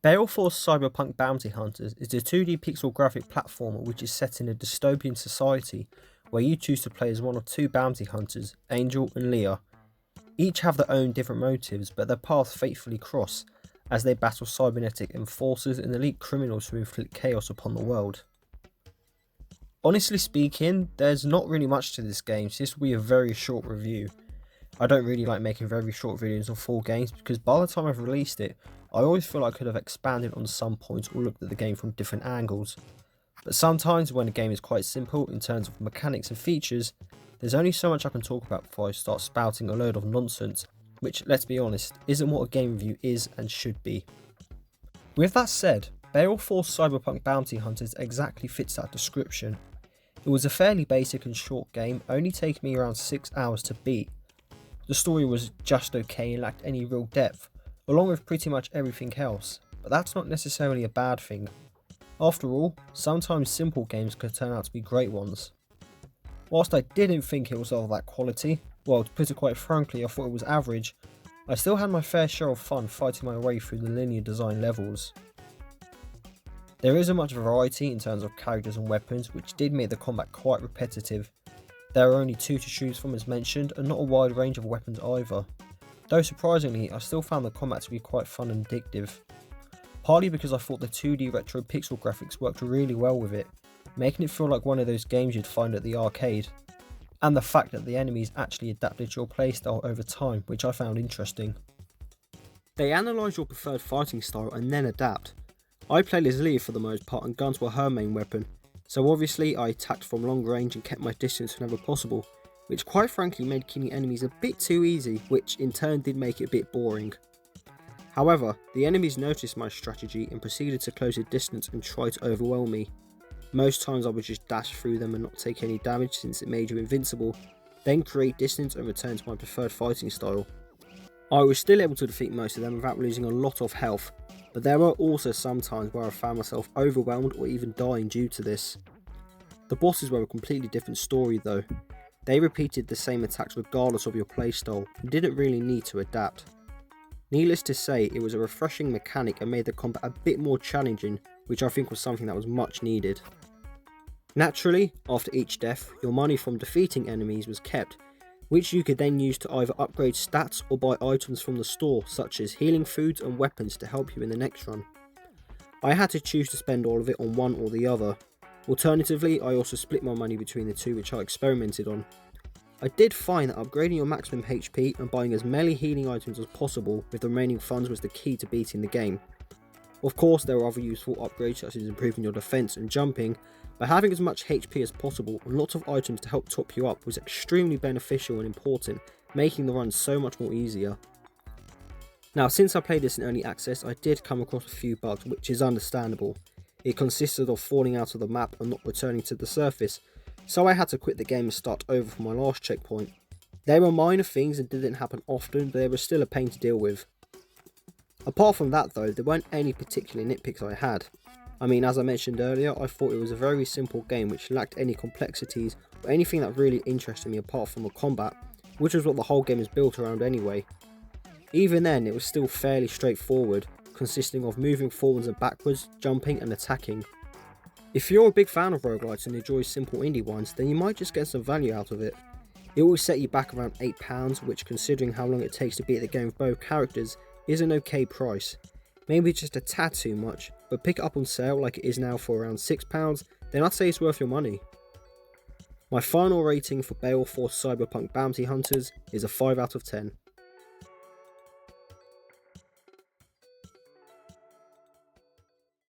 Baleful Cyberpunk Bounty Hunters is a 2D pixel graphic platformer which is set in a dystopian society where you choose to play as one of two bounty hunters, Angel and Leah. Each have their own different motives, but their paths fatefully cross as they battle cybernetic enforcers and elite criminals who inflict chaos upon the world. Honestly speaking, there's not really much to this game, so this will be a very short review. I don't really like making very short videos on full games because by the time I've released it, I always feel I could have expanded on some points or looked at the game from different angles. But sometimes when a game is quite simple in terms of mechanics and features, there's only so much I can talk about before I start spouting a load of nonsense, which, let's be honest, isn't what a game review is and should be. With that said, Baleful Cyberpunk Bounty Hunters exactly fits that description. It was a fairly basic and short game, only taking me around 6 hours to beat. The story was just okay and lacked any real depth, along with pretty much everything else, but that's not necessarily a bad thing. After all, sometimes simple games could turn out to be great ones. Whilst I didn't think it was of that quality, well, to put it quite frankly, I thought it was average, I still had my fair share of fun fighting my way through the linear design levels. There isn't much variety in terms of characters and weapons, which did make the combat quite repetitive. There are only two to choose from as mentioned, and not a wide range of weapons either. Though surprisingly, I still found the combat to be quite fun and addictive. Partly because I thought the 2D retro pixel graphics worked really well with it, making it feel like one of those games you'd find at the arcade. And the fact that the enemies actually adapted your playstyle over time, which I found interesting. They analyse your preferred fighting style and then adapt. I played as Leah for the most part and guns were her main weapon, so obviously I attacked from long range and kept my distance whenever possible, which quite frankly made killing enemies a bit too easy, which in turn did make it a bit boring. However, the enemies noticed my strategy and proceeded to close a distance and try to overwhelm me. Most times I would just dash through them and not take any damage since it made you invincible, then create distance and return to my preferred fighting style. I was still able to defeat most of them without losing a lot of health, but there were also some times where I found myself overwhelmed or even dying due to this. The bosses were a completely different story though. They repeated the same attacks regardless of your playstyle and didn't really need to adapt. Needless to say, it was a refreshing mechanic and made the combat a bit more challenging, which I think was something that was much needed. Naturally, after each death, your money from defeating enemies was kept, which you could then use to either upgrade stats or buy items from the store such as healing foods and weapons to help you in the next run. I had to choose to spend all of it on one or the other. Alternatively, I also split my money between the two, which I experimented on. I did find that upgrading your maximum HP and buying as many healing items as possible with the remaining funds was the key to beating the game. Of course, there are other useful upgrades such as improving your defense and jumping, but having as much HP as possible and lots of items to help top you up was extremely beneficial and important, making the run so much more easier. Now, since I played this in early access, I did come across a few bugs, which is understandable. It consisted of falling out of the map and not returning to the surface, so I had to quit the game and start over from my last checkpoint. They were minor things and didn't happen often, but they were still a pain to deal with. Apart from that though, there weren't any particular nitpicks I had. I mean, as I mentioned earlier, I thought it was a very simple game which lacked any complexities or anything that really interested me apart from the combat, which was what the whole game is built around anyway. Even then, it was still fairly straightforward, consisting of moving forwards and backwards, jumping and attacking. If you're a big fan of roguelites and enjoy simple indie ones, then you might just get some value out of it. It will set you back around £8, which considering how long it takes to beat the game with both characters, is an okay price. Maybe just a tad too much, but pick it up on sale like it is now for around £6, then I'd say it's worth your money. My final rating for Baleful Cyberpunk Bounty Hunters is a 5 out of 10.